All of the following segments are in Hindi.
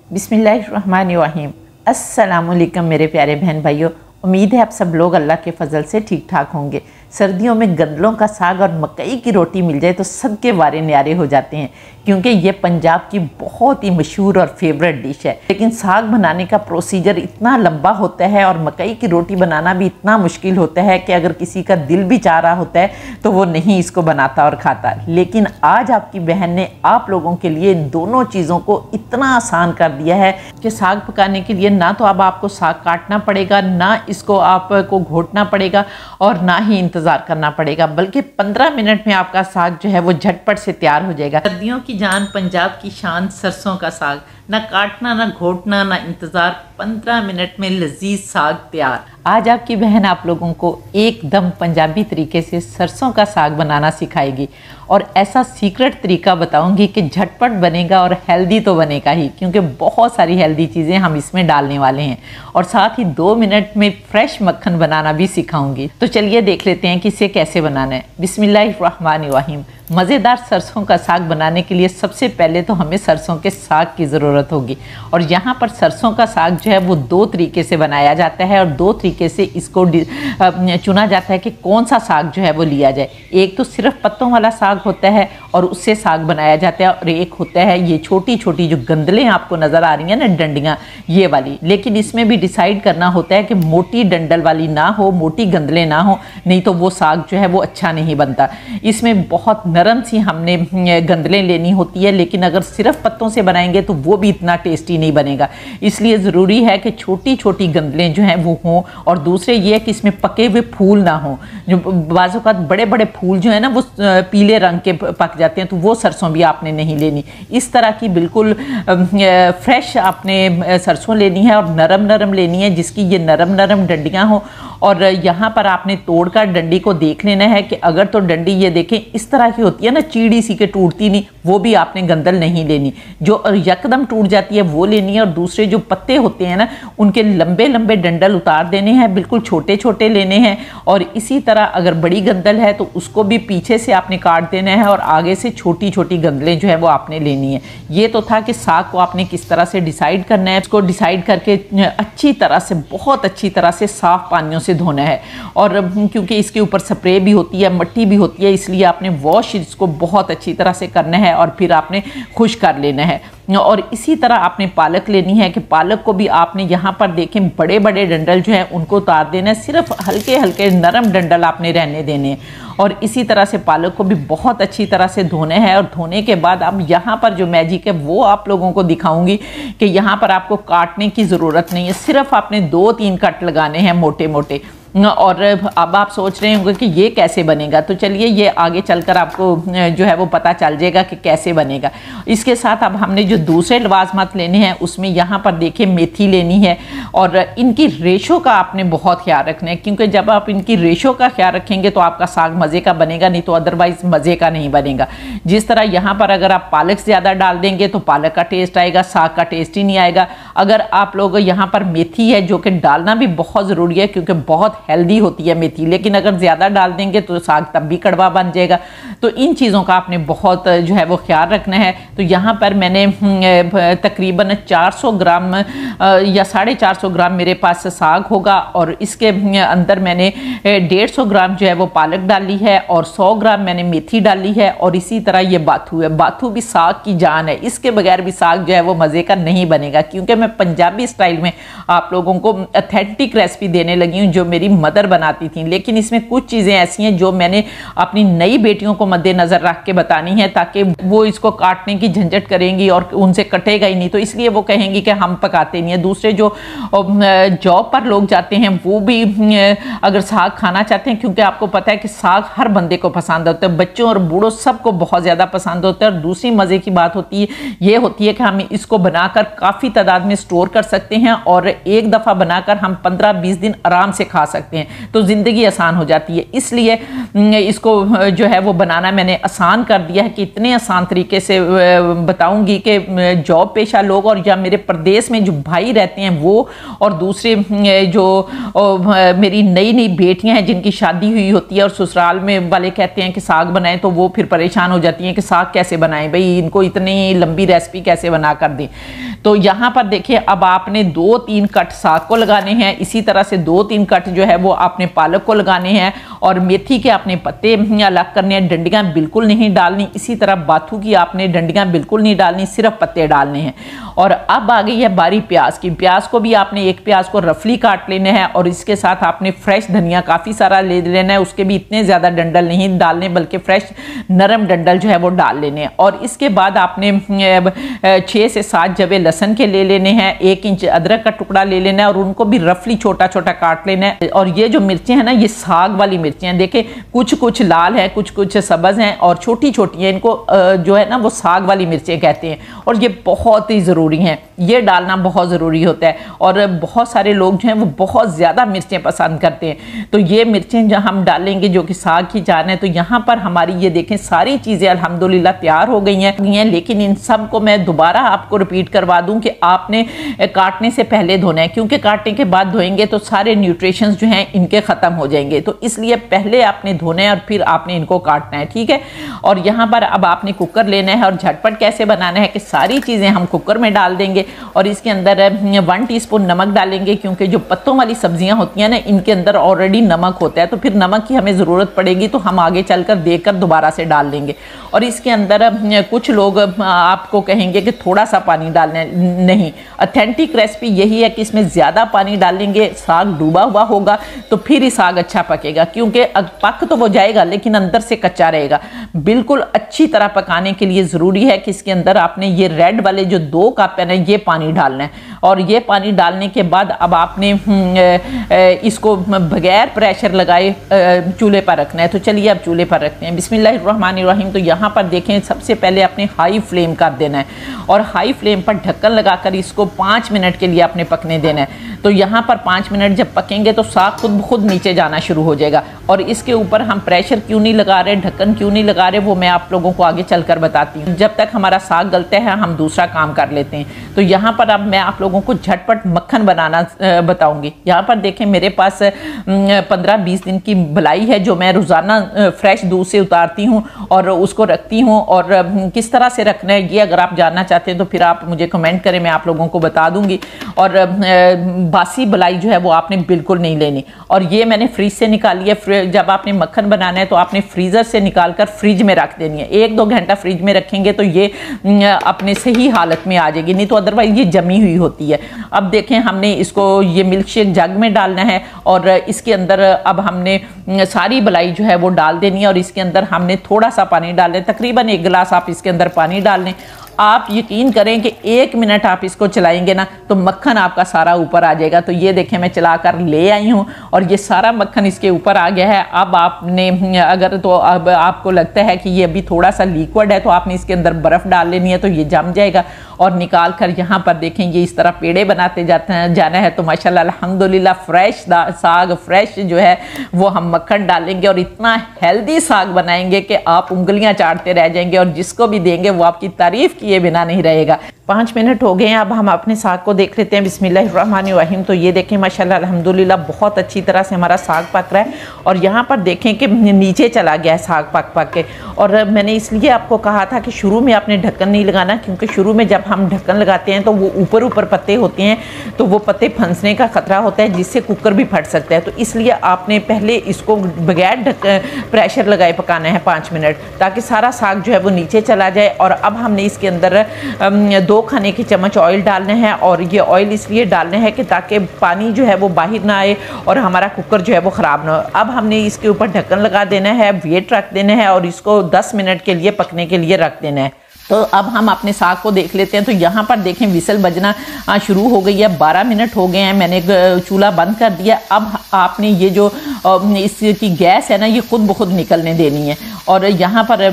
बिस्मिल्लाहिर्रहमानिर्रहीम। अस्सलामुअलैकुम मेरे प्यारे बहन भाइयों, उम्मीद है आप सब लोग अल्लाह के फजल से ठीक ठाक होंगे। सर्दियों में गंदलों का साग और मकई की रोटी मिल जाए तो सबके वारे न्यारे हो जाते हैं, क्योंकि ये पंजाब की बहुत ही मशहूर और फेवरेट डिश है। लेकिन साग बनाने का प्रोसीजर इतना लंबा होता है और मकई की रोटी बनाना भी इतना मुश्किल होता है कि अगर किसी का दिल भी चाह रहा होता है तो वो नहीं इसको बनाता और खाता। लेकिन आज आपकी बहन ने आप लोगों के लिए इन दोनों चीज़ों को इतना आसान कर दिया है कि साग पकाने के लिए ना तो अब आपको साग काटना पड़ेगा, ना इसको आपको घोटना पड़ेगा और ना ही इंतज़ार करना पड़ेगा, बल्कि 15 मिनट में आपका साग जो है वो झटपट से तैयार हो जाएगा। सर्दियों की जान, पंजाब की शान सरसों का साग, ना काटना ना घोटना ना इंतज़ार, 15 मिनट में लजीज साग तैयार। आज आपकी बहन आप लोगों को एकदम पंजाबी तरीके से सरसों का साग बनाना सिखाएगी और ऐसा सीक्रेट तरीका बताऊंगी कि झटपट बनेगा और हेल्दी तो बनेगा ही, क्योंकि बहुत सारी हेल्दी चीज़ें हम इसमें डालने वाले हैं और साथ ही 2 मिनट में फ्रेश मक्खन बनाना भी सिखाऊंगी। तो चलिए देख लेते हैं कि इसे कैसे बनाना है। बिस्मिल्लाहिर्रहमानिर्रहीम। मज़ेदार सरसों का साग बनाने के लिए सबसे पहले तो हमें सरसों के साग की ज़रूरत होगी और यहाँ पर सरसों का साग जो है वो 2 तरीके से बनाया जाता है और 2 तरीके से इसको चुना जाता है कि कौन सा साग जो है वो लिया जाए। एक तो सिर्फ पत्तों वाला साग होता है और उससे साग बनाया जाता है, और एक होता है ये छोटी छोटी जो गंदलें आपको नज़र आ रही हैं ना, डंडियाँ, ये वाली। लेकिन इसमें भी डिसाइड करना होता है कि मोटी डंडल वाली ना हो, मोटी गंदलें ना हो, नहीं तो वो साग जो है वो अच्छा नहीं बनता। इसमें बहुत नरम सी हमने गंदलें लेनी होती है, लेकिन अगर सिर्फ पत्तों से बनाएंगे तो वो भी इतना टेस्टी नहीं बनेगा। इसलिए ज़रूरी है कि छोटी छोटी गंदलें जो हैं वो हों, और दूसरे ये है कि इसमें पके हुए फूल ना हों। जो बाज़ औक़ात बड़े बड़े फूल जो है ना वो पीले रंग के पक जाते हैं, तो वो सरसों भी आपने नहीं लेनी। इस तरह की बिल्कुल फ्रेश आपने सरसों लेनी है और नरम नरम लेनी है, जिसकी ये नरम नरम डंडियाँ हों। और यहाँ पर आपने तोड़कर डंडी को देख लेना है कि अगर तो डंडी ये देखें इस तरह की होती है ना, चीड़ी सी के टूटती नहीं, वो भी आपने गंदल नहीं लेनी। जो यकदम टूट जाती है वो लेनी है, और दूसरे जो पत्ते होते हैं ना उनके लंबे लंबे डंडल उतार देने हैं, बिल्कुल छोटे छोटे लेने हैं। और इसी तरह अगर बड़ी गंदल है तो उसको भी पीछे से आपने काट देना है और आगे से छोटी छोटी गंदलें जो है वो आपने लेनी है। ये तो था कि साग को आपने किस तरह से डिसाइड करना है। इसको डिसाइड करके अच्छी तरह से, बहुत अच्छी तरह से साफ पानियों से धोना है, और क्योंकि इसके ऊपर स्प्रे भी होती है, मिट्टी भी होती है, इसलिए आपने वॉश इसको बहुत अच्छी तरह से करना है और फिर आपने खुश्क कर लेना है। और इसी तरह आपने पालक लेनी है कि पालक को भी आपने यहाँ पर देखें बड़े बड़े डंडल जो हैं उनको उतार देना है, सिर्फ हल्के हल्के नरम डंडल आपने रहने देने हैं। और इसी तरह से पालक को भी बहुत अच्छी तरह से धोना है, और धोने के बाद अब यहाँ पर जो मैजिक है वो आप लोगों को दिखाऊंगी कि यहाँ पर आपको काटने की ज़रूरत नहीं है, सिर्फ आपने 2-3 कट लगाने हैं मोटे मोटे। और अब आप सोच रहे होंगे कि ये कैसे बनेगा, तो चलिए ये आगे चलकर आपको जो है वो पता चल जाएगा कि कैसे बनेगा। इसके साथ अब हमने जो दूसरे लवाजमात लेने हैं उसमें यहाँ पर देखिए मेथी लेनी है, और इनकी रेशो का आपने बहुत ख्याल रखना है, क्योंकि जब आप इनकी रेशो का ख्याल रखेंगे तो आपका साग मज़े का बनेगा, नहीं तो अदरवाइज़ मज़े का नहीं बनेगा। जिस तरह यहाँ पर अगर आप पालक ज़्यादा डाल देंगे तो पालक का टेस्ट आएगा, साग का टेस्ट ही नहीं आएगा। अगर आप लोग यहाँ पर मेथी है जो कि डालना भी बहुत ज़रूरी है, क्योंकि बहुत हेल्दी होती है मेथी, लेकिन अगर ज़्यादा डाल देंगे तो साग तब भी कड़वा बन जाएगा। तो इन चीज़ों का आपने बहुत जो है वो ख्याल रखना है। तो यहाँ पर मैंने तकरीबन 400 ग्राम या 450 ग्राम मेरे पास साग होगा, और इसके अंदर मैंने 150 ग्राम जो है वो पालक डाली है और 100 ग्राम मैंने मेथी डाली है। और इसी तरह ये बाथू है, बाथू भी साग की जान है, इसके बगैर भी साग जो है वो मज़े का नहीं बनेगा। क्योंकि मैं पंजाबी स्टाइल में आप लोगों को ऑथेंटिक रेसिपी देने लगी हूँ जो मेरी मदर बनाती थी, लेकिन इसमें कुछ चीज़ें ऐसी हैं जो मैंने अपनी नई बेटियों को मद्देनज़र रख के बतानी है, ताकि वो इसको काटने की झंझट करेंगी और उनसे कटेगा ही नहीं, तो इसलिए वो कहेंगी कि हम पकाते नहीं है। दूसरे जो जॉब पर लोग जाते हैं वो भी अगर साग खाना चाहते हैं, क्योंकि आपको पता है कि साग हर बंदे को पसंद होता है, बच्चों और बूढ़ों सबको बहुत ज़्यादा पसंद होता है। और दूसरी मज़े की बात होती है ये होती है कि हम इसको बनाकर काफ़ी तादाद में स्टोर कर सकते हैं, और एक दफ़ा बनाकर हम 15-20 दिन आराम से खा सकते हैं, तो ज़िंदगी आसान हो जाती है। इसलिए इसको जो है वो बनाना मैंने आसान कर दिया है कि इतने आसान तरीके से बताऊंगी कि जॉब पेशा लोग और या मेरे प्रदेश में जो भाई रहते हैं वो, और दूसरे जो मेरी नई नई बेटियां हैं जिनकी शादी हुई होती है और ससुराल में वाले कहते हैं कि साग बनाएं, तो वो फिर परेशान हो जाती हैं कि साग कैसे बनाएं भाई, इनको इतनी लंबी रेसिपी कैसे बना कर दें। तो यहाँ पर देखिए अब आपने 2-3 कट साग को लगाने हैं, इसी तरह से 2-3 कट जो है वो आपने पालक को लगाने हैं, और मेथी के आपने पत्ते अलग करने हैं, डंडियाँ बिल्कुल नहीं डालनी। इसी तरह बाथू की आपने डंडियाँ बिल्कुल नहीं डालनी, सिर्फ पत्ते डालने हैं। और अब आ गई है बारी प्याज की। प्याज को भी आपने एक प्याज को रफली काट लेना है, और इसके साथ आपने फ्रेश धनिया काफ़ी सारा ले लेना है। उसके भी इतने ज़्यादा डंडल नहीं डालने, बल्कि फ्रेश नरम डंडल जो है वो डाल लेने हैं। और इसके बाद आपने 6 से 7 जवे लहसुन के ले लेने हैं, 1 इंच अदरक का टुकड़ा ले लेना है, और उनको भी रफली छोटा छोटा काट लेना है। और ये जो मिर्चें हैं ना, ये साग वाली मिर्चें हैं। देखिए कुछ कुछ लाल है, कुछ कुछ सब्ज हैं और छोटी छोटी हैं। इनको जो है ना वो साग वाली मिर्चें कहते हैं, और ये बहुत ही ज़रूरी हैं, ये डालना बहुत ज़रूरी होता है। और बहुत सारे लोग जो हैं वो बहुत ज़्यादा मिर्चें पसंद करते हैं, तो ये मिर्चें जो हम डालेंगे जो कि साग की जान है। तो यहाँ पर हमारी ये देखें सारी चीज़ें अल्हम्दुलिल्लाह तैयार हो गई हैं। लेकिन इन सब को मैं दोबारा आपको रिपीट करवा दूं कि आपने काटने से पहले धोना है, क्योंकि काटने के बाद धोएंगे तो सारे न्यूट्रिशंस जो हैं इनके ख़त्म हो जाएंगे। तो इसलिए पहले आपने धोना है और फिर आपने इनको काटना है, ठीक है। और यहाँ पर अब आपने कुकर लेना है, और झटपट कैसे बनाना है कि सारी चीज़ें हम कुकर में डाल देंगे, और इसके अंदर 1 टीस्पून नमक डालेंगे, क्योंकि जो पत्तों वाली सब्जियां होती हैं ना इनके अंदर ऑलरेडी नमक होता है, तो फिर नमक की हमें ज़रूरत पड़ेगी, तो हम आगे चलकर देखकर दोबारा से डाल लेंगे। और इसके अंदर कुछ लोग आपको कहेंगे कि थोड़ा सा पानी डालना है, नहीं, ऑथेंटिक रेसिपी यही है कि इसमें ज़्यादा पानी डालेंगे, साग डूबा हुआ होगा तो फिर ही साग अच्छा पकेगा, क्योंकि पक तो वो जाएगा लेकिन अंदर से कच्चा रहेगा। बिल्कुल अच्छी तरह पकाने के लिए ज़रूरी है कि इसके अंदर आपने ये रेड वाले जो 2 कप है ना ये पानी डालना है, और ये पानी डालने के बाद अब आपने इसको बगैर प्रेशर लगाए चूल्हे पर रखना है। तो चलिए अब चूल्हे पर रखते हैं। बिस्मिल्लाहिर्रहमानिर्रहीम। तो यहाँ पर देखें सबसे पहले आपने हाई फ्लेम कर देना है, और हाई फ्लेम पर ढक्कन लगाकर इसको 5 मिनट के लिए आपने पकने देना है। तो यहाँ पर 5 मिनट जब पकेंगे तो साग खुद ब खुद नीचे जाना शुरू हो जाएगा। और इसके ऊपर हम प्रेशर क्यों नहीं लगा रहे, ढक्कन क्यों नहीं लगा रहे, वो मैं आप लोगों को आगे चलकर बताती हूँ। जब तक हमारा साग गलता है हम दूसरा काम कर लेते हैं। तो यहाँ पर अब मैं आप लोगों को झटपट मक्खन बनाना बताऊंगी। यहाँ पर देखें मेरे पास 15-20 दिन की भलाई है, जो मैं रोज़ाना फ्रेश दूध से उतारती हूँ और उसको रखती हूँ। और किस तरह से रखना है ये अगर आप जानना चाहते हैं तो फिर आप मुझे कमेंट करें, मैं आप लोगों को बता दूंगी। और बासी भलाई जो है वो आपने बिल्कुल नहीं लेनी। और ये मैंने फ्रिज से निकाली है। जब आपने मक्खन बनाना है तो आपने फ्रीज़र से निकाल कर फ्रिज में रख देनी है। 1-2 घंटा फ्रिज में रखेंगे तो ये अपने सही हालत में आ जाएगी, नहीं तो अदरवाइज ये जमी हुई होती है। अब देखें हमने इसको ये मिल्क शेक जग में डालना है, और इसके अंदर अब हमने सारी भलाई जो है वो डाल देनी है, और इसके अंदर हमने थोड़ा सा पानी डालना है, तकरीबन 1 गिलास आप इसके अंदर पानी डाल लें। आप यकीन करें कि 1 मिनट आप इसको चलाएंगे ना तो मक्खन आपका सारा ऊपर आ जाएगा। तो ये देखें मैं चलाकर ले आई हूँ और ये सारा मक्खन इसके ऊपर आ गया है। अब आपने अगर तो अब आपको लगता है कि ये अभी थोड़ा सा लिक्विड है तो आपने इसके अंदर बर्फ़ डाल लेनी है, तो ये जम जाएगा। और निकाल कर यहाँ पर देखें ये इस तरह पेड़े बनाते जाना है। तो माशाल्लाह अल्हम्दुलिल्लाह फ्रेश साग फ्रेश जो है वो हम मक्खन डालेंगे और इतना हेल्दी साग बनाएंगे कि आप उंगलियां चाटते रह जाएंगे, और जिसको भी देंगे वो आपकी तारीफ किए बिना नहीं रहेगा। 5 मिनट हो गए हैं, अब हम अपने साग को देख लेते हैं। बिस्मिल्लाहिर्रहमानिर्रहीम। तो ये देखें माशाल्लाह अल्हम्दुलिल्लाह बहुत अच्छी तरह से हमारा साग पक रहा है, और यहाँ पर देखें कि नीचे चला गया है साग पक पक के। और मैंने इसलिए आपको कहा था कि शुरू में आपने ढक्कन नहीं लगाना, क्योंकि शुरू में जब हम ढक्कन लगाते हैं तो वो ऊपर ऊपर पत्ते होते हैं, तो वो पत्ते फंसने का खतरा होता है, जिससे कुकर भी फट सकता है। तो इसलिए आपने पहले इसको बगैर प्रेशर लगाए पकाना है 5 मिनट, ताकि सारा साग जो है वो नीचे चला जाए। और अब हमने इसके अंदर 2 खाने के चम्मच ऑयल डालना है, और ये ऑयल इसलिए डालना है कि ताकि पानी जो है वो बाहर ना आए और हमारा कुकर जो है वो ख़राब ना हो। अब हमने इसके ऊपर ढक्कन लगा देना है, वेट रख देना है, और इसको 10 मिनट के लिए पकने के लिए रख देना है। तो अब हम अपने साग को देख लेते हैं। तो यहाँ पर देखें विसल बजना शुरू हो गई है, 12 मिनट हो गए हैं, मैंने चूल्हा बंद कर दिया। अब आपने ये जो इसकी गैस है ना ये खुद ब खुद निकलने देनी है, और यहाँ पर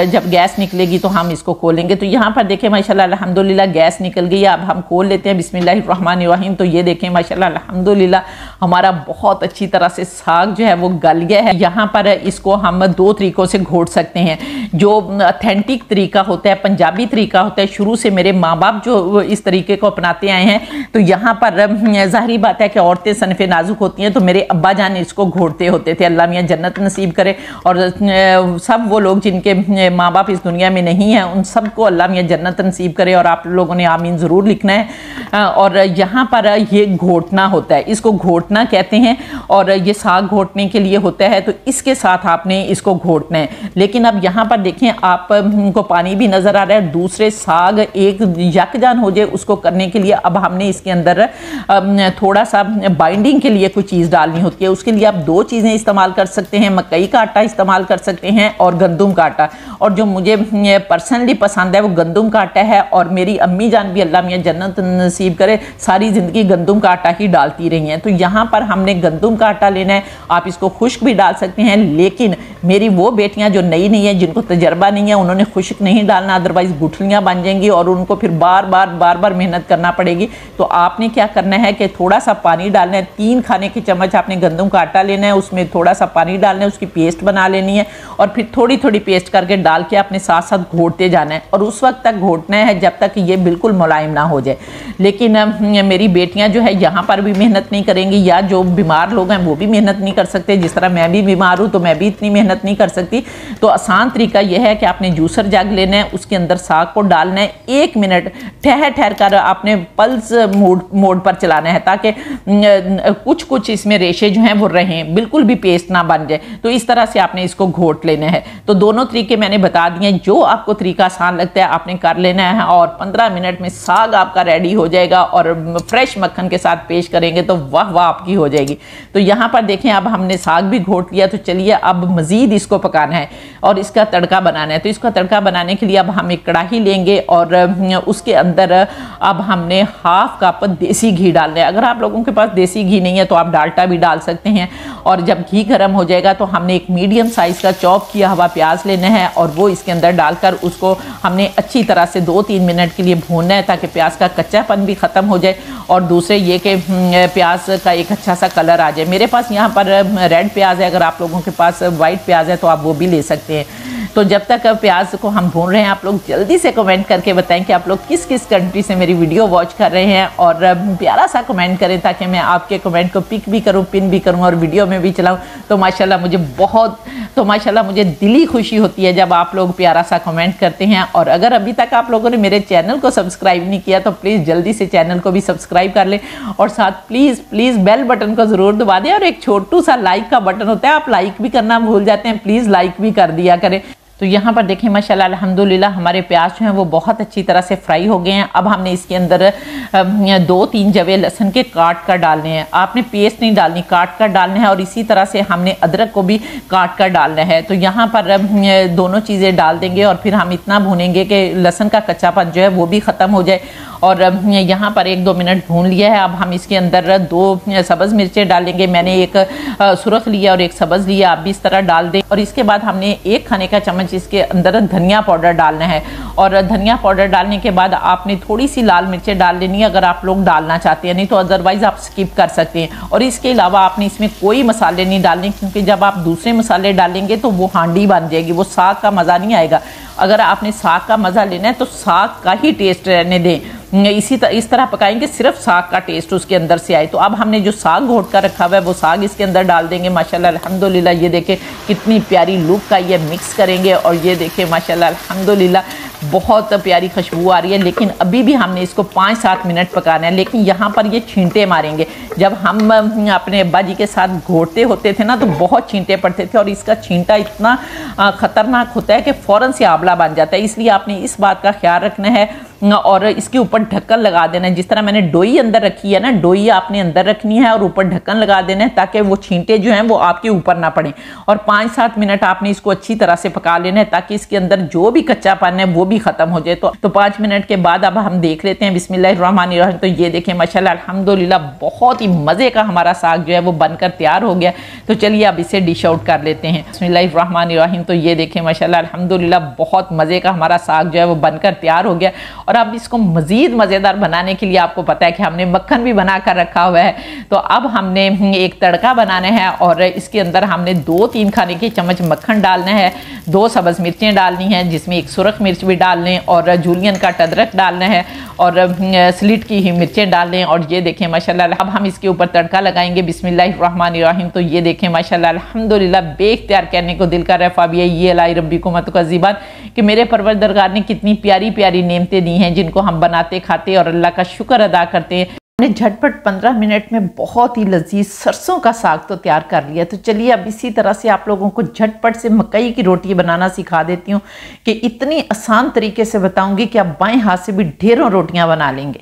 जब गैस निकलेगी तो हम इसको खोलेंगे। तो यहाँ पर देखें माशाल्लाह अल्हम्दुलिल्लाह गैस निकल गई है। अब हम खोल लेते हैं बिस्मिल्लाहिर्रहमानिर्रहीम। तो ये देखें माशाल्लाह अल्हम्दुलिल्लाह हमारा बहुत अच्छी तरह से साग जो है वो गल गया है। यहाँ पर इसको हम 2 तरीक़ों से घोट सकते हैं। जो ऑथेंटिक तरीका होता है, पंजाबी तरीका होता है, शुरू से मेरे माँ बाप जो इस तरीके को अपनाते आए हैं। तो यहाँ पर ज़ाहिरी बात है कि औरतें सनफ़े नाजुक होती हैं, तो मेरे अब्बा जान इसको घोटते होते थे, अल्लाह मियाँ जन्नत नसीब करे। और सब वो लोग जिनके माँ बाप इस दुनिया में नहीं हैं उन सबको अल्लाह मियां जन्नत नसीब करे, और आप लोगों ने आमीन ज़रूर लिखना है। और यहाँ पर ये घोटना होता है, इसको घोटना कहते हैं, और ये साग घोटने के लिए होता है, तो इसके साथ आपने इसको घोटना है। लेकिन अब यहाँ पर देखें आपको पानी भी नज़र आ रहा है, दूसरे साग एक यकजान हो जाए उसको करने के लिए अब हमने इसके अंदर थोड़ा सा बाइंडिंग के लिए कुछ चीज़ डालनी होती है। उसके लिए आप दो चीज़ें इस्तेमाल कर सकते हैं, मकई का आटा इस्तेमाल कर सकते हैं और गंदम का आटा, और जो मुझे पर्सनली पसंद है वो गंदम का आटा है। और मेरी अम्मी जान भी अल्लाह मियां जन्नत नसीब करे सारी ज़िंदगी गंदम का आटा ही डालती रही हैं। तो यहाँ पर हमने गंदम का आटा लेना है, आप इसको खुश्क भी डाल सकते हैं, लेकिन मेरी वो बेटियाँ जो नई नहीं है जिनको तजर्बा नहीं है उन्होंने खुश्क नहीं डालना, अदरवाइज़ गुठलियाँ बन जाएंगी और उनको फिर बार बार मेहनत करना पड़ेगी। तो आपने क्या करना है कि थोड़ा सा पानी डालना है, 3 खाने के चम्मच आपने गंदम का आटा लेना है, उसमें थोड़ा सा पानी डालना है, उसकी पेस्ट बना लेनी है, और फिर थोड़ी थोड़ी पेस्ट करके डाल के अपने साथ साथ घोटते जाना है, और उस वक्त तक घोटना है जब तक ये बिल्कुल मुलायम ना हो जाए। लेकिन मेरी बेटियां जो है यहाँ पर भी मेहनत नहीं करेंगी, या जो बीमार लोग हैं वो भी मेहनत नहीं कर सकते, जिस तरह मैं भी बीमार हूँ तो मैं भी इतनी मेहनत नहीं कर सकती। तो आसान तरीका यह है कि आपने जूसर जग लेना है, उसके अंदर साग को डालना है, 1 मिनट ठहर कर आपने पल्स मोड पर चलाना है, ताकि कुछ इसमें रेशे जो हैं वो रहें, बिल्कुल भी पेस्ट ना बन जाए। तो इस तरह से आपने इसको घोट लेना है। तो दोनों तरीके मैंने बता दिए, जो आपको तरीका आसान लगता है आपने कर लेना है, और 15 मिनट में साग आपका रेडी हो जाएगा, और फ्रेश मक्खन के साथ पेश करेंगे तो वाह वाह आपकी हो जाएगी। तो यहाँ पर देखें अब हमने साग भी घोट लिया, तो चलिए अब मज़ीद इसको पकाना है और इसका तड़का बनाना है। तो इसका तड़का बनाने के लिए अब हम एक कढ़ाई लेंगे, और उसके अंदर अब हमने 1/2 कप देसी घी डालना है। अगर आप लोगों के पास देसी घी नहीं है तो आप डालडा भी डाल सकते हैं। और जब घी गर्म हो जाएगा तो हमने एक मीडियम साइज़ का चॉप किया हुआ प्याज लेना है, और वो इसके अंदर डालकर उसको हमने अच्छी तरह से 2-3 मिनट के लिए भूनना है, ताकि प्याज का कच्चापन भी ख़त्म हो जाए, और दूसरे ये कि प्याज का एक अच्छा सा कलर आ जाए। मेरे पास यहाँ पर रेड प्याज है, अगर आप लोगों के पास वाइट प्याज है तो आप वो भी ले सकते हैं। तो जब तक प्याज को हम भून रहे हैं, आप लोग जल्दी से कमेंट करके बताएं कि आप लोग किस किस कंट्री से मेरी वीडियो वॉच कर रहे हैं, और प्यारा सा कमेंट करें ताकि मैं आपके कमेंट को पिक भी करूं, पिन भी करूं और वीडियो में भी चलाऊं। तो माशाल्लाह मुझे दिली खुशी होती है जब आप लोग प्यारा सा कमेंट करते हैं। और अगर अभी तक आप लोगों ने मेरे चैनल को सब्सक्राइब नहीं किया तो प्लीज़ जल्दी से चैनल को भी सब्सक्राइब कर लें, और साथ प्लीज़ बेल बटन को ज़रूर दबा दें, और एक छोटू सा लाइक का बटन होता है, आप लाइक भी करना भूल जाते हैं, प्लीज़ लाइक भी कर दिया करें। तो यहाँ पर देखें माशाल्लाह अल्हम्दुलिल्लाह हमारे प्याज जो हैं वो बहुत अच्छी तरह से फ्राई हो गए हैं। अब हमने इसके अंदर 2-3 जवे लहसुन के काट कर डालने हैं, आपने पेस्ट नहीं डालनी, काट कर डालना है, और इसी तरह से हमने अदरक को भी काट कर डालना है। तो यहाँ पर दोनों चीज़ें डाल देंगे, और फिर हम इतना भूनेंगे कि लहसुन का कच्चापन जो है वो भी ख़त्म हो जाए। और यहाँ पर 1-2 मिनट भून लिया है। अब हम इसके अंदर 2 सब्ज़ मिर्चें डालेंगे, मैंने एक सुरख लिया और एक सब्ज़ लिया, आप भी इस तरह डाल दें। और इसके बाद हमने 1 खाने का चम्मच इसके अंदर धनिया पाउडर डालना है, और धनिया पाउडर डालने के बाद आपने थोड़ी सी लाल मिर्चें डाल लेनी है अगर आप लोग डालना चाहते हैं, नहीं तो अदरवाइज़ आप स्किप कर सकते हैं। और इसके अलावा आपने इसमें कोई मसाले नहीं डालने, क्योंकि जब आप दूसरे मसाले डालेंगे तो वो हांडी बन जाएगी, वो साग का मज़ा नहीं आएगा। अगर आपने साग का मज़ा लेना है तो साग का ही टेस्ट रहने दें, इस तरह पकाएंगे सिर्फ साग का टेस्ट उसके अंदर से आए। तो अब हमने जो साग घोट कर रखा हुआ है वो साग इसके अंदर डाल देंगे। माशाल्लाह अल्हम्दुलिल्लाह ये देखें कितनी प्यारी लुक का ये मिक्स करेंगे, और ये देखें माशाल्लाह अल्हम्दुलिल्लाह बहुत प्यारी खुशबू आ रही है। लेकिन अभी भी हमने इसको 5-7 मिनट पकाना है, लेकिन यहाँ पर ये छींटे मारेंगे। जब हम अपने अब्बा जी के साथ घोटते होते थे ना तो बहुत छींटे पड़ते थे, और इसका छींटा इतना ख़तरनाक होता है कि फ़ौरन से आंवला बन जाता है। इसलिए आपने इस बात का ख्याल रखना है, और इसके ऊपर ढक्कन लगा देना है। जिस तरह मैंने डोई अंदर रखी है ना, डोई आपने अंदर रखनी है और ऊपर ढक्कन लगा देना है, ताकि वो छींटे जो हैं वो आपके ऊपर ना पड़े। और 5-7 मिनट आपने इसको अच्छी तरह से पका लेना है, ताकि इसके अंदर जो भी कच्चापन है वो भी ख़त्म हो जाए। तो 5 मिनट के बाद अब हम देख लेते हैं। बिस्मिल्लाहिर्रहमानिर्रहीम। तो ये देखें माशाल्लाह अल्हम्दुलिल्लाह बहुत ही मज़े का हमारा साग जो है वो बनकर तैयार हो गया। तो चलिए अब इसे डिश आउट कर लेते हैं। बिस्मिल्लाहिर्रहमानिर्रहीम। तो ये देखें माशाल्लाह अल्हम्दुलिल्लाह बहुत मज़े का हमारा साग जो है वो बनकर तैयार हो गया। और अब इसको मज़ीद मज़ेदार बनाने के लिए आपको पता है कि हमने मक्खन भी बना कर रखा हुआ है। तो अब हमने एक तड़का बनाना है और इसके अंदर हमने 2-3 खाने के चम्मच मक्खन डालना है, 2 सब्ज़ मिर्चें डालनी हैं जिसमें 1 सुरख मिर्च भी डाल लें और जूलियन का अदरक डालना है और स्लिट की ही मिर्चें डाल लें। और ये देखें माशाल्लाह अब हम इसके ऊपर तड़का लगाएंगे बिस्मिल्लाहिर्रहमानिर्रहीम। तो ये देखें माशाल्लाह अल्हम्दुलिल्लाह बेख्तियार कहने को दिल कर रहा है फ़ाबिया ये लाई रब्बी को मत का ज़ीबान कि मेरे परवरदिगार ने कितनी प्यारी प्यारी नेमतें दी हैं जिनको हम बनाते खाते और अल्लाह का शुक्र अदा करते हैं। हमने झटपट 15 मिनट में बहुत ही लजीज सरसों का साग तो तैयार कर लिया। तो चलिए अब इसी तरह से आप लोगों को झटपट से मकई की रोटी बनाना सिखा देती हूँ कि इतनी आसान तरीके से बताऊंगी कि आप बाएं हाथ से भी ढेरों रोटियां बना लेंगे।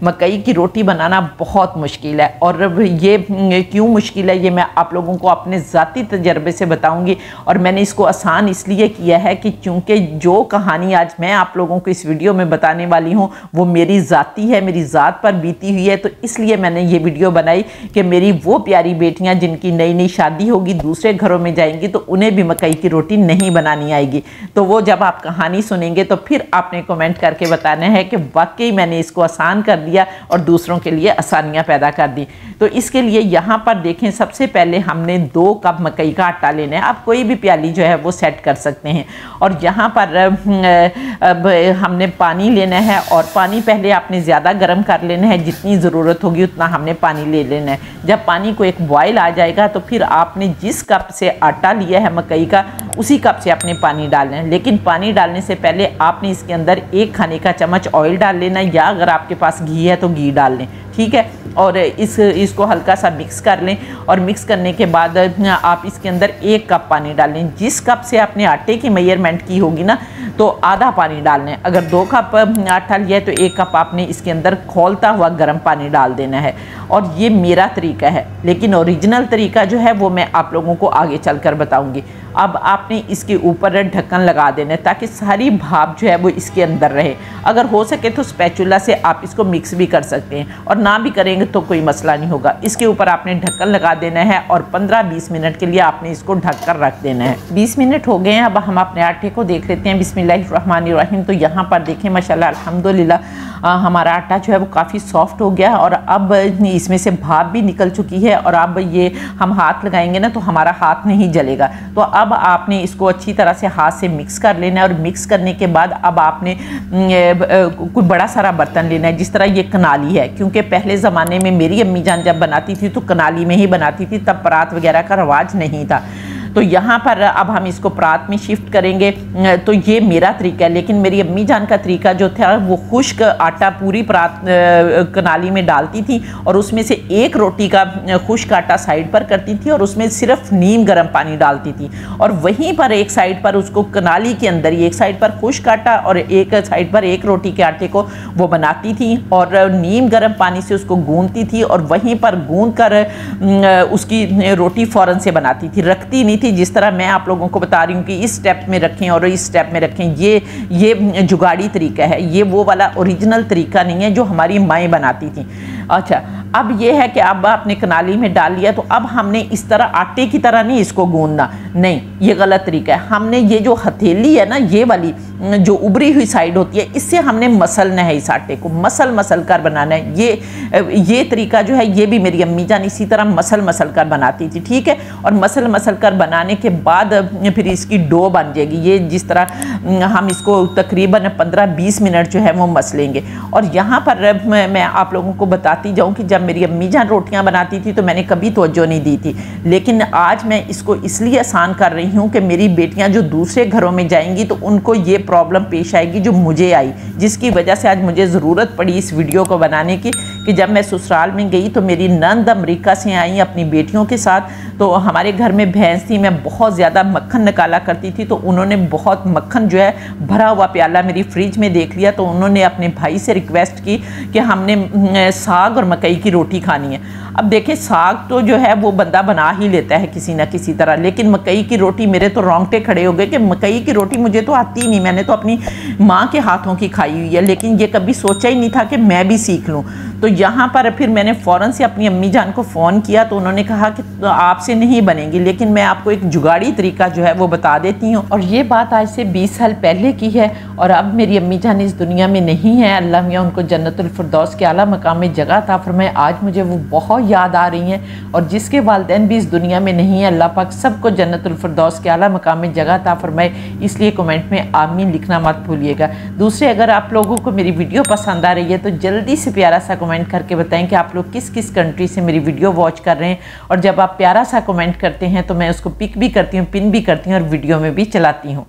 मकई की रोटी बनाना बहुत मुश्किल है और ये क्यों मुश्किल है ये मैं आप लोगों को अपने ज़ाती तजर्बे से बताऊंगी। और मैंने इसको आसान इसलिए किया है कि चूँकि जो कहानी आज मैं आप लोगों को इस वीडियो में बताने वाली हूँ वो मेरी ज़ाती है, मेरी ज़ात पर बीती हुई है। तो इसलिए मैंने ये वीडियो बनाई कि मेरी वो प्यारी बेटियाँ जिनकी नई नई शादी होगी, दूसरे घरों में जाएंगी तो उन्हें भी मकई की रोटी नहीं बनानी आएगी। तो वो जब आप कहानी सुनेंगे तो फिर आपने कमेंट करके बताना है कि वाकई मैंने इसको आसान कर दिया और दूसरों के लिए आसानियां पैदा कर दी। तो इसके लिए यहाँ पर देखें सबसे पहले हमने 2 कप मकई का आटा लेना है। आप कोई भी प्याली जो है वो सेट कर सकते हैं। और यहाँ पर अब हमने पानी लेना है और पानी पहले आपने ज़्यादा गर्म कर लेना है, जितनी ज़रूरत होगी उतना हमने पानी ले लेना है। जब पानी को एक बॉयल आ जाएगा तो फिर आपने जिस कप से आटा लिया है मकई का उसी कप से आपने पानी डालना है। लेकिन पानी डालने से पहले आपने इसके अंदर 1 खाने का चम्मच ऑयल डाल लेना या अगर आपके पास घी है तो घी डाल लें, ठीक है। और इसको हल्का सा मिक्स कर लें और मिक्स करने के बाद आप इसके अंदर 1 कप पानी डाल लें। जिस कप से आपने आटे की मेजरमेंट की होगी ना तो आधा पानी डालना है। अगर 2 कप आटा लिया है तो 1 कप आपने इसके अंदर खौलता हुआ गर्म पानी डाल देना है। और ये मेरा तरीका है, लेकिन ओरिजिनल तरीका जो है वो मैं आप लोगों को आगे चलकर बताऊंगी। अब आपने इसके ऊपर ढक्कन लगा देना है ताकि सारी भाप जो है वो इसके अंदर रहे। अगर हो सके तो स्पैचुला से आप इसको मिक्स भी कर सकते हैं और ना भी करेंगे तो कोई मसला नहीं होगा। इसके ऊपर आपने ढक्कन लगा देना है और 15-20 मिनट के लिए आपने इसको ढक कर रख देना है। 20 मिनट हो गए हैं। अब हम अपने आटे को देख लेते हैं बिस्मिल्लाहिर्रहमानिर्रहीम। तो यहाँ पर देखें माशाल्लाह अल्हम्दुलिल्लाह हमारा आटा जो है वो काफ़ी सॉफ्ट हो गया और अब इसमें से भाप भी निकल चुकी है। और अब ये हम हाथ लगाएंगे ना तो हमारा हाथ नहीं जलेगा। तो अब आपने इसको अच्छी तरह से हाथ से मिक्स कर लेना है। और मिक्स करने के बाद अब आपने कोई बड़ा सारा बर्तन लेना है, जिस तरह ये कनाली है, क्योंकि पहले ज़माने में मेरी अम्मी जान जब बनाती थी तो कनाली में ही बनाती थी, तब परात वगैरह का रवाज नहीं था। तो यहाँ पर अब हम इसको परात में शिफ्ट करेंगे। तो ये मेरा तरीका है, लेकिन मेरी अम्मी जान का तरीका जो था वो खुश्क आटा पूरी परात कनाली में डालती थी और उसमें से 1 रोटी का खुश्क आटा साइड पर करती थी और उसमें सिर्फ नीम गर्म पानी डालती थी और वहीं पर एक साइड पर उसको कनाली के अंदर ही एक साइड पर खुश्क आटा और एक साइड पर 1 रोटी के आटे को वो बनाती थी और नीम गर्म पानी से उसको गूंदती थी और वहीं पर गूंद कर उसकी रोटी फ़ौरन से बनाती थी, रखती नहीं थी जिस तरह मैं आप लोगों को बता रही हूँ कि इस स्टेप में रखें और इस स्टेप में रखें। ये जुगाड़ी तरीका है, ये वो वाला ओरिजिनल तरीका नहीं है जो हमारी माएँ बनाती थी। अच्छा, अब ये है कि अब आपने कनाली में डाल लिया तो अब हमने इस तरह आटे की तरह नहीं इसको गूंदना, नहीं, ये गलत तरीका है। हमने ये जो हथेली है ना, ये वाली जो उभरी हुई साइड होती है, इससे हमने मसलना है, इस आटे को मसल कर बनाना है। ये तरीका जो है ये भी मेरी अम्मी जान इसी तरह मसल कर बनाती थी, ठीक है। और मसल कर बनाने के बाद फिर इसकी डो बन जाएगी। ये जिस तरह हम इसको तकरीबन 15-20 मिनट जो है वो मसलेंगे। और यहाँ पर मैं आप लोगों को बताती जाऊँ कि जब मेरी अम्मी जान रोटियां बनाती थी तो मैंने कभी तवज्जो नहीं दी थी, लेकिन आज मैं इसको इसलिए आसान कर रही हूँ कि मेरी बेटियां जो दूसरे घरों में जाएंगी तो उनको ये प्रॉब्लम पेश आएगी जो मुझे आई, जिसकी वजह से आज मुझे ज़रूरत पड़ी इस वीडियो को बनाने की। कि जब मैं ससुराल में गई तो मेरी नंद अमेरिका से आई अपनी बेटियों के साथ, तो हमारे घर में भैंस थी, मैं बहुत ज़्यादा मक्खन निकाला करती थी, तो उन्होंने बहुत मक्खन जो है भरा हुआ प्याला मेरी फ्रिज में देख लिया, तो उन्होंने अपने भाई से रिक्वेस्ट की कि हमने साग और मकई की रोटी खानी है। अब देखें, साग तो जो है वो बंदा बना ही लेता है किसी ना किसी तरह, लेकिन मकई की रोटी, मेरे तो रोंगटे खड़े हो गए कि मकई की रोटी मुझे तो आती ही नहीं, मैंने तो अपनी माँ के हाथों की खाई हुई है, लेकिन ये कभी सोचा ही नहीं था कि मैं भी सीख लूँ। तो यहाँ पर फिर मैंने फ़ौरन से अपनी अम्मी जान को फ़ोन किया तो उन्होंने कहा कि तो आपसे नहीं बनेगी, लेकिन मैं आपको एक जुगाड़ी तरीका जो है वो बता देती हूँ। और ये बात आज से 20 साल पहले की है और अब मेरी अम्मी जान इस दुनिया में नहीं है। अल्लाह मियाँ उनको जन्नतुल फिरदौस के आला मकाम में जगह अता फरमाए। आज मुझे वो बहुत याद आ रही हैं और जिसके वालिदैन भी इस दुनिया में नहीं है, अल्लाह पाक सबको जन्नतुल फिरदौस के आला मकाम में जगह अता फरमाए। इसलिए कमेंट में आमीन लिखना मत भूलिएगा। दूसरे, अगर आप लोगों को मेरी वीडियो पसंद आ रही है तो जल्दी से प्यारा सा कमेंट करके बताएं कि आप लोग किस किस कंट्री से मेरी वीडियो वॉच कर रहे हैं। और जब आप प्यारा सा कमेंट करते हैं तो मैं उसको पिक भी करती हूँ, पिन भी करती हूँ और वीडियो में भी चलाती हूँ।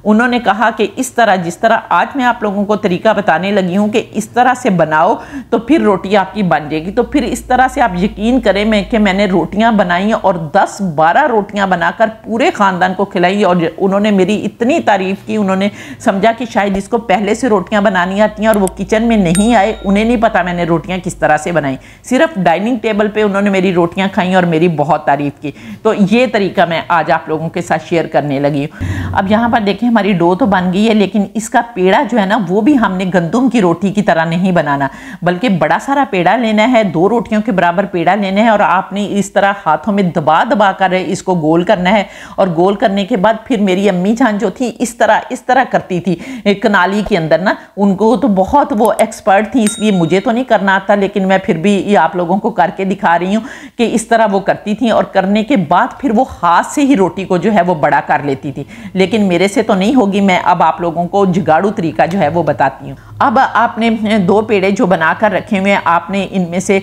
उन्होंने कहा कि इस तरह, जिस तरह आज मैं आप लोगों को तरीका बताने लगी हूँ कि इस तरह से बनाओ तो फिर रोटी आपकी बन जाएगी। तो फिर इस तरह से आप यकीन करें कि मैंने रोटियां बनाई और 10-12 रोटियां बनाकर पूरे ख़ानदान को खिलाई और उन्होंने मेरी इतनी तारीफ़ की। उन्होंने समझा कि शायद इसको पहले से रोटियां बनानी आती हैं और वो किचन में नहीं आए, उन्हें नहीं पता मैंने रोटियाँ किस तरह से बनाई। सिर्फ डाइनिंग टेबल पर उन्होंने मेरी रोटियाँ खाई और मेरी बहुत तारीफ़ की। तो ये तरीका मैं आज आप लोगों के साथ शेयर करने लगी हूँ। अब यहाँ पर देखें, हमारी डो तो बन गई है, लेकिन इसका पेड़ा जो है ना वो भी हमने गंदुम की रोटी की तरह नहीं बनाना, बल्कि बड़ा सारा पेड़ा लेना है, 2 रोटियों के बराबर पेड़ा लेना है और आपने इस तरह हाथों में दबा दबा कर इसको गोल करना है। और गोल करने के बाद फिर मेरी अम्मी जान जो थी इस तरह करती थी कनाली के अंदर ना, उनको तो बहुत वो एक्सपर्ट थी, इसलिए मुझे तो नहीं करना आता, लेकिन मैं फिर भी ये आप लोगों को करके दिखा रही हूँ कि इस तरह वो करती थी। और करने के बाद फिर वो हाथ से ही रोटी को जो है वो बड़ा कर लेती थी, लेकिन मेरे से तो नहीं होगी। मैं अब आप लोगों को जुगाड़ू तरीका जो है वो बताती हूँ। अब आपने 2 पेड़े जो बनाकर रखे हुए हैं, आपने इनमें से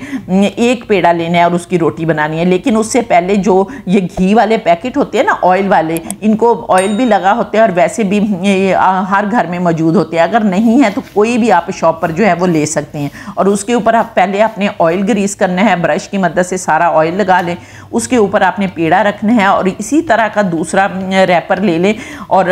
एक पेड़ा लेना है और उसकी रोटी बनानी है। लेकिन उससे पहले जो ये घी वाले पैकेट होते हैं ना, ऑयल वाले, इनको ऑयल भी लगा होते हैं और वैसे भी हर घर में मौजूद होते हैं। अगर नहीं है तो कोई भी आप शॉप पर जो है वो ले सकते हैं। और उसके ऊपर आप पहले अपने ऑयल ग्रीस करना है, ब्रश की मदद से सारा ऑयल लगा लें। उसके ऊपर आपने पेड़ा रखना है और इसी तरह का दूसरा रैपर ले लें और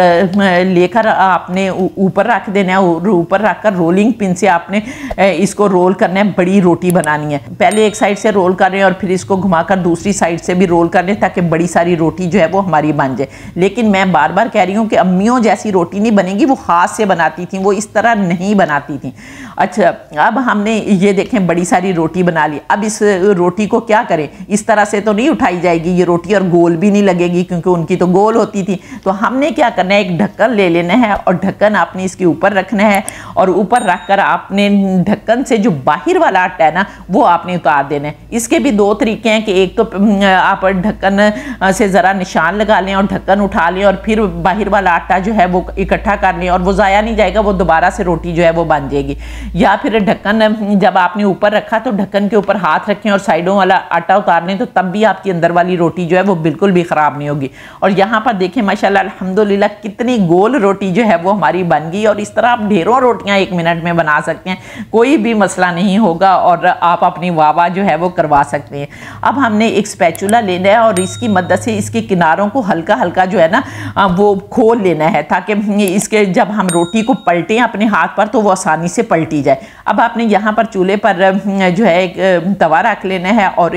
लेकर आपने ऊपर रख देना है। और ऊपर रखकर रोलिंग पिन से आपने इसको रोल करना है। बड़ी रोटी बनानी है, पहले एक साइड से रोल कर रहे हैं और फिर इसको घुमाकर दूसरी साइड से भी रोल कर लें ताकि बड़ी सारी रोटी जो है वो हमारी बन जाए। लेकिन मैं बार बार कह रही हूँ कि अम्मियों जैसी रोटी नहीं बनेगी, वो हाथ से बनाती थी, वो इस तरह नहीं बनाती थी। अच्छा, अब हमने ये देखें बड़ी सारी रोटी बना ली। अब इस रोटी को क्या करें, इस तरह से तो नहीं उठाई जाएगी ये रोटी और गोल भी नहीं लगेगी क्योंकि उनकी तो गोल होती थी। तो हमने क्या करना है, एक ढक्कन ले लेना है और ढक्कन आपने इसके ऊपर रखना है और ऊपर रखकर आपने ढक्कन से जो बाहर वाला आटा है ना वो आपने उतार देना है। इसके भी 2 तरीके हैं कि एक तो आप ढक्कन से ज़रा निशान लगा लें और ढक्कन उठा लें और फिर बाहर वाला आटा जो है वो इकट्ठा कर लें और वो ज़ाया नहीं जाएगा, वो दोबारा से रोटी जो है वो बन जाएगी। या फिर ढक्कन जब आपने ऊपर रखा तो ढक्कन के ऊपर हाथ रखें और साइडों वाला आटा उतार लें, तो तब भी आपकी अंदर वाली रोटी जो है वो बिल्कुल भी ख़राब नहीं होगी। और यहाँ पर देखें माशाल्लाह अल्हम्दुलिल्लाह कितनी गोल रोटी जो है वो हमारी बन गई। और इस तरह आप ढेरों रोटियाँ 1 मिनट में बना सकते हैं, कोई भी मसला नहीं होगा और आप अपनी वाह जो है वो करवा सकते हैं। अब हमने एक स्पैचुला लेना है और इसकी मदद से इसके किनारों को हल्का हल्का जो है ना वो खोल लेना है ताकि इसके जब हम रोटी को पलटें अपने हाथ पर तो वो आसानी से पलटी जाए। अब आपने यहाँ पर चूल्हे पर जो है एक तवा रख लेना है और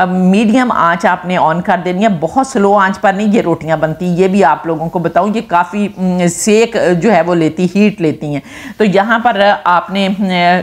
मीडियम आंच आपने ऑन कर देनी है। बहुत स्लो आंच पर नहीं ये रोटियां बनती, ये भी आप लोगों को बताऊं, ये काफ़ी सेक जो है वो लेती, हीट लेती हैं। तो यहाँ पर आपने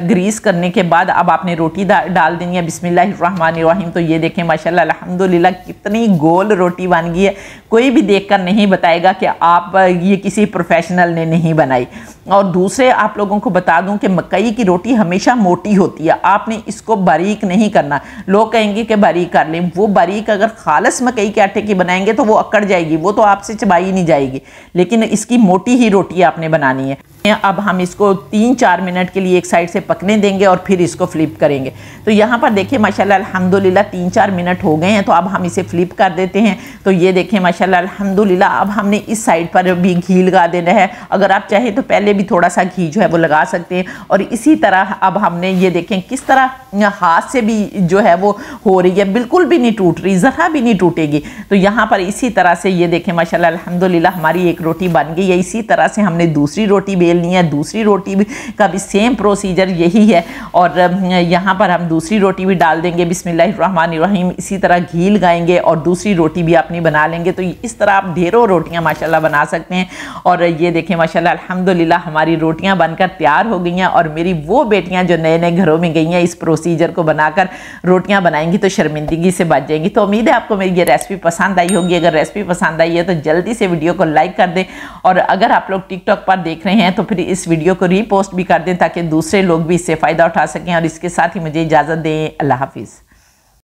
ग्रीस करने के बाद अब आपने रोटी डाल देनी है। बिस्मिल्लाहिर्रहमानिर्रहीम। तो ये देखें माशाल्लाह अल्हम्दुलिल्लाह कितनी गोल रोटी बन गई है। कोई भी देखकर नहीं बताएगा कि आप ये किसी प्रोफेशनल ने नहीं बनाई। और दूसरे आप लोगों को बता दूं कि मकई की रोटी हमेशा मोटी होती है, आपने इसको बारीक नहीं करना। लोग कहेंगे कि बारीक कर लें, वो बारीक अगर खालस मकई के आटे की बनाएंगे तो वो अकड़ जाएगी, वो तो आपसे चबाई नहीं जाएगी। लेकिन इसकी मोटी ही रोटी आपने बनानी है। अब हम इसको 3-4 मिनट के लिए एक साइड से पकने देंगे और फिर इसको फ्लिप करेंगे। तो यहाँ पर देखिए माशाल्लाह अल्हम्दुलिल्लाह 3-4 मिनट हो गए हैं। तो अब हम इसे फ्लिप कर देते हैं। तो ये देखिए माशाल्लाह अल्हम्दुलिल्लाह अब हमने इस साइड पर भी घी लगा देना है। अगर आप चाहें तो पहले भी थोड़ा सा घी जो है वो लगा सकते हैं। और इसी तरह अब हमने ये देखें किस तरह हाथ से भी जो है वो हो रही है, बिल्कुल भी नहीं टूट रही, ज़रा भी नहीं टूटेगी। तो यहाँ पर इसी तरह से ये देखें माशाल्लाह अल्हम्दुलिल्लाह हमारी एक रोटी बन गई है। इसी तरह से हमने दूसरी रोटी बेल बेलनी है। दूसरी रोटी भी का भी सेम प्रोसीजर यही है। और यहाँ पर हम दूसरी रोटी भी डाल देंगे बिस्मिल्लाहिर्रहमानिर्रहीम। इसी तरह घी लगाएंगे और दूसरी रोटी भी अपनी बना लेंगे। तो इस तरह आप ढेरों रोटियाँ माशाल्लाह बना सकते हैं। और ये देखें माशाल्लाह अल्हम्दुलिल्लाह हमारी रोटियाँ बनकर तैयार हो गई हैं। और मेरी वो बेटियाँ जो नए नए घरों में गई हैं, इस प्रोसीजर को बनाकर रोटियाँ बनाएंगी तो शर्मिंदगी से बच जाएंगी। तो उम्मीद है आपको मेरी ये रेसिपी पसंद आई होगी। अगर रेसिपी पसंद आई है तो जल्दी से वीडियो को लाइक कर दें। और अगर आप लोग टिकटॉक पर देख रहे हैं तो फिर इस वीडियो को रीपोस्ट भी कर दें ताकि दूसरे लोग भी इससे फ़ायदा उठा सकें। और इसके साथ ही मुझे इजाज़त दें। अल्लाह हाफिज़।